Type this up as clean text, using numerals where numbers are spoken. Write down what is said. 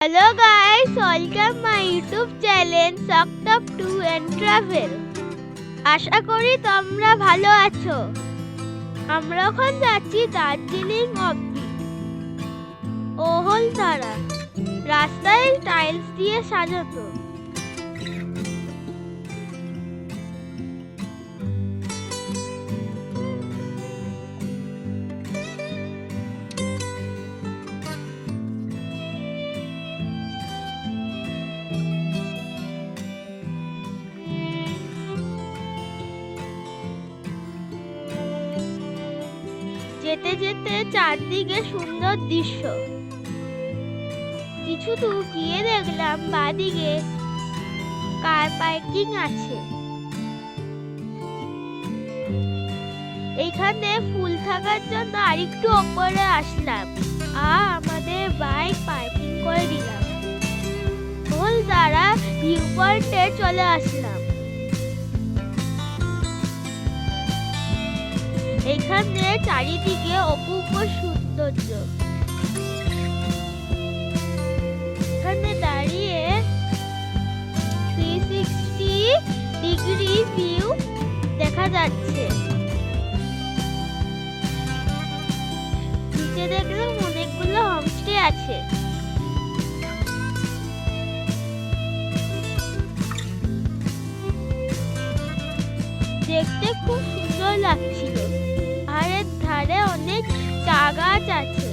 Hello guys, welcome my YouTube channel Sucked Up to and Travel. আশা করি তোমরা ভালো আছো। আমরা এখন যাচ্ছি দার্জিলিং অবধি। ওহলধারা রাস্তায় টাইলস দিয়ে সাজানো। যেতে যেতে চারদিকে সুন্দর দৃশ্য। কিছু দূর গিয়ে দেখলাম বাদিকে কার পার্কিং আছে। এইখানে ফুল থাকার জন্য আরেকটু ওপরে আসলাম আর আমাদের বাইক পার্কিং করে দিলাম। ওহলধারা ভিউ পয়েন্টে চলে আসলাম। এখানে চারিদিকে অপূর্ব সৌন্দর্য। এখানে দাঁড়িয়ে 360 ডিগ্রি ভিউ দেখা যাচ্ছে। নিচে দেখলাম অনেকগুলো হোমস্টে আছে। দেখতে খুব সুন্দর লাগছিল। পাহাড়ের ধারে অনেক চা গাছ আছে।